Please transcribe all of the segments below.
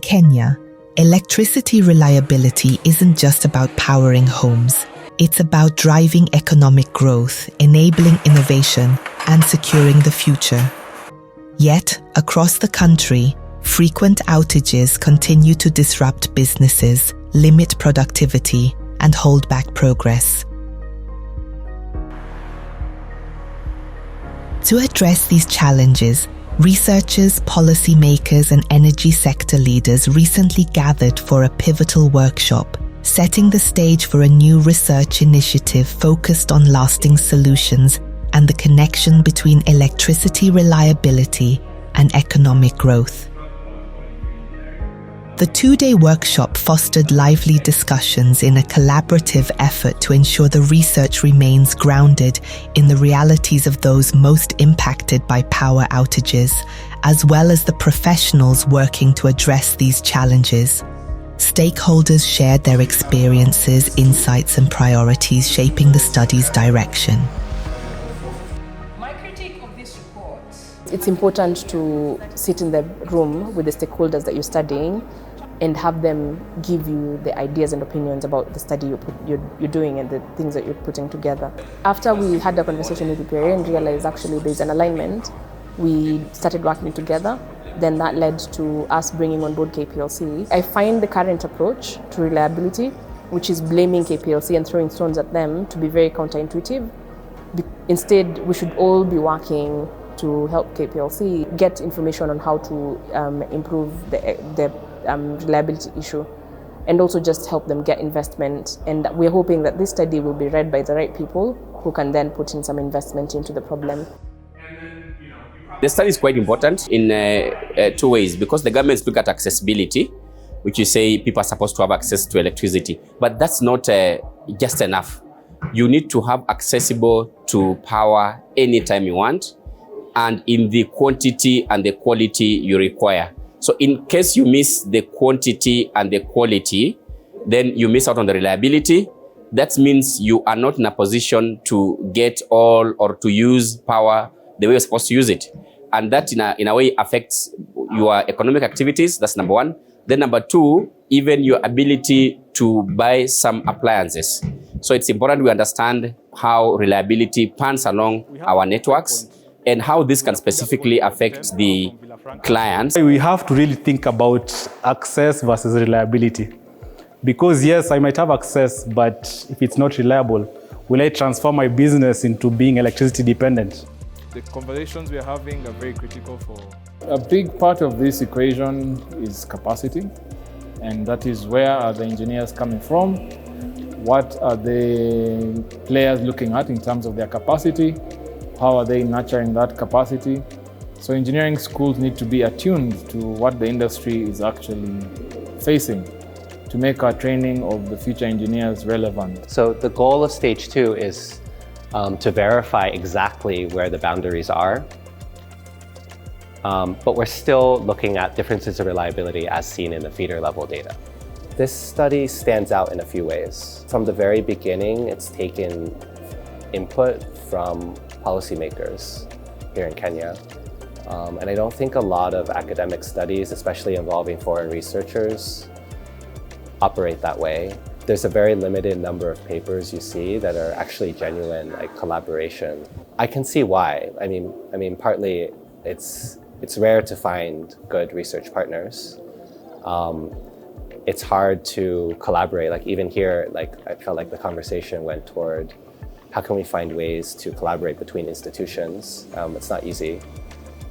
Kenya, electricity reliability isn't just about powering homes. It's about driving economic growth, enabling innovation, and securing the future. Yet, across the country, frequent outages continue to disrupt businesses, limit productivity, and hold back progress. To address these challenges, researchers, policymakers, and energy sector leaders recently gathered for a pivotal workshop, setting the stage for a new research initiative focused on lasting solutions and the connection between electricity reliability and economic growth. The two-day workshop fostered lively discussions in a collaborative effort to ensure the research remains grounded in the realities of those most impacted by power outages, as well as the professionals working to address these challenges. Stakeholders shared their experiences, insights, and priorities, shaping the study's direction. My critique of this report. It's important to sit in the room with the stakeholders that you're studying and have them give you the ideas and opinions about the study you're doing and the things that you're putting together. After we had a conversation with EPRA and realized actually there's an alignment, we started working together. Then that led to us bringing on board KPLC. I find the current approach to reliability, which is blaming KPLC and throwing stones at them, to be very counterintuitive. Instead, we should all be working to help KPLC get information on how to improve the reliability issue, and also just help them get investment. And we're hoping that this study will be read by the right people who can then put in some investment into the problem. The study is quite important in two ways, because the governments look at accessibility, which you say people are supposed to have access to electricity, but that's not just enough. You need to have accessible to power anytime you want and in the quantity and the quality you require. So in case you miss the quantity and the quality, then you miss out on the reliability. That means you are not in a position to get all or to use power the way you're supposed to use it. And that in a way affects your economic activities. That's number one. Then number two, even your ability to buy some appliances. So it's important we understand how reliability pans along our networks and how this can specifically affect the clients. We have to really think about access versus reliability. Because yes, I might have access, but if it's not reliable, will I transform my business into being electricity dependent? The conversations we are having are very critical for... A big part of this equation is capacity, and that is where are the engineers coming from, what are the players looking at in terms of their capacity, how are they nurturing that capacity. So engineering schools need to be attuned to what the industry is actually facing to make our training of the future engineers relevant. So the goal of stage 2 is to verify exactly where the boundaries are. But we're still looking at differences of reliability as seen in the feeder level data. This study stands out in a few ways. From the very beginning, it's taken input from policymakers here in Kenya. And I don't think a lot of academic studies, especially involving foreign researchers, operate that way. There's a very limited number of papers you see that are actually genuine, like collaboration. I can see why. I mean, partly it's rare to find good research partners. It's hard to collaborate. Like even here, like I felt like the conversation went toward how can we find ways to collaborate between institutions. It's not easy.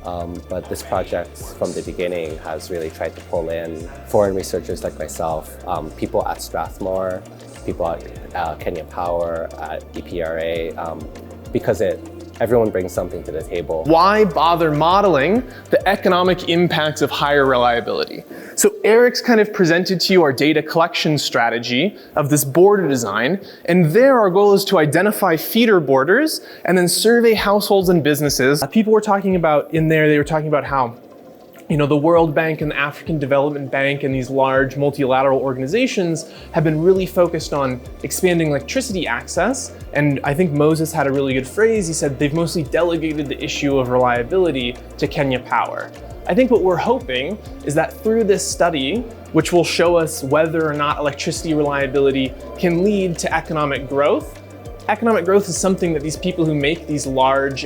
But this project from the beginning has really tried to pull in foreign researchers like myself, people at Strathmore, people at Kenya Power, at EPRA, because everyone brings something to the table. Why bother modeling the economic impacts of higher reliability? So Eric's kind of presented to you our data collection strategy of this border design, and there our goal is to identify feeder borders and then survey households and businesses. People were talking about in there, they were talking about how The World Bank and the African Development Bank and these large multilateral organizations have been really focused on expanding electricity access. And I think Moses had a really good phrase. He said they've mostly delegated the issue of reliability to Kenya Power. I think what we're hoping is that through this study, which will show us whether or not electricity reliability can lead to economic growth is something that these people who make these large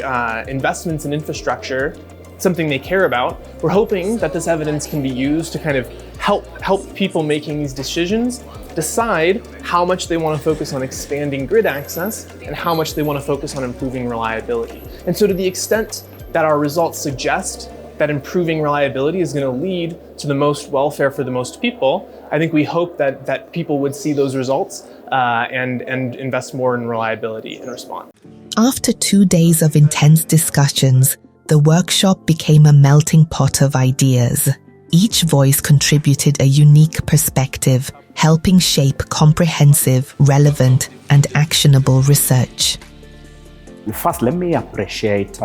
investments in infrastructure, something they care about. We're hoping that this evidence can be used to kind of help people making these decisions decide how much they want to focus on expanding grid access and how much they want to focus on improving reliability. And so to the extent that our results suggest that improving reliability is going to lead to the most welfare for the most people, I think we hope that people would see those results and invest more in reliability in response. After 2 days of intense discussions, the workshop became a melting pot of ideas. Each voice contributed a unique perspective, helping shape comprehensive, relevant, and actionable research. First, let me appreciate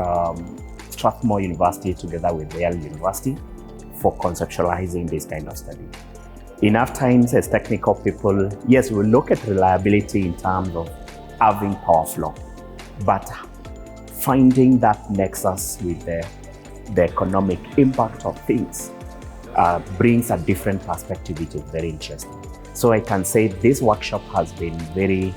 Strathmore University together with Yale University for conceptualizing this kind of study. Enough times as technical people, yes, we look at reliability in terms of having power flow, but finding that nexus with the economic impact of things brings a different perspective, which is very interesting. So I can say this workshop has been very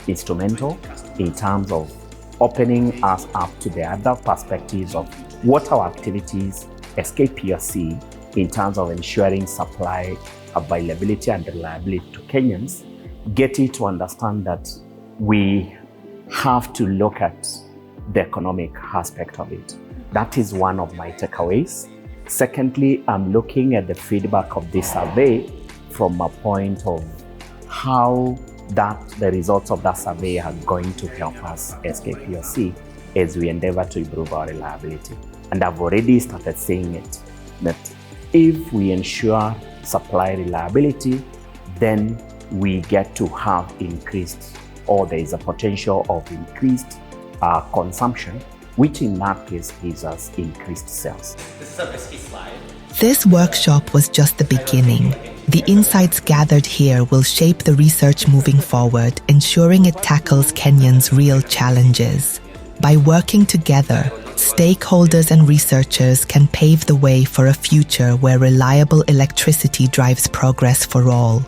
instrumental in terms of opening us up to the other perspectives of what our activities as KPRC in terms of ensuring supply availability and reliability to Kenyans, getting to understand that we have to look at the economic aspect of it. That is one of my takeaways. Secondly, I'm looking at the feedback of this survey from a point of how the results of that survey are going to help us as KPRC as we endeavor to improve our reliability. And I've already started saying it, that if we ensure supply reliability, then we get to have increased, or there is a potential of increased consumption, which in that case gives us increased sales. This is a risky slide. This workshop was just the beginning. The insights gathered here will shape the research moving forward, ensuring it tackles Kenyans' real challenges. By working together, stakeholders and researchers can pave the way for a future where reliable electricity drives progress for all.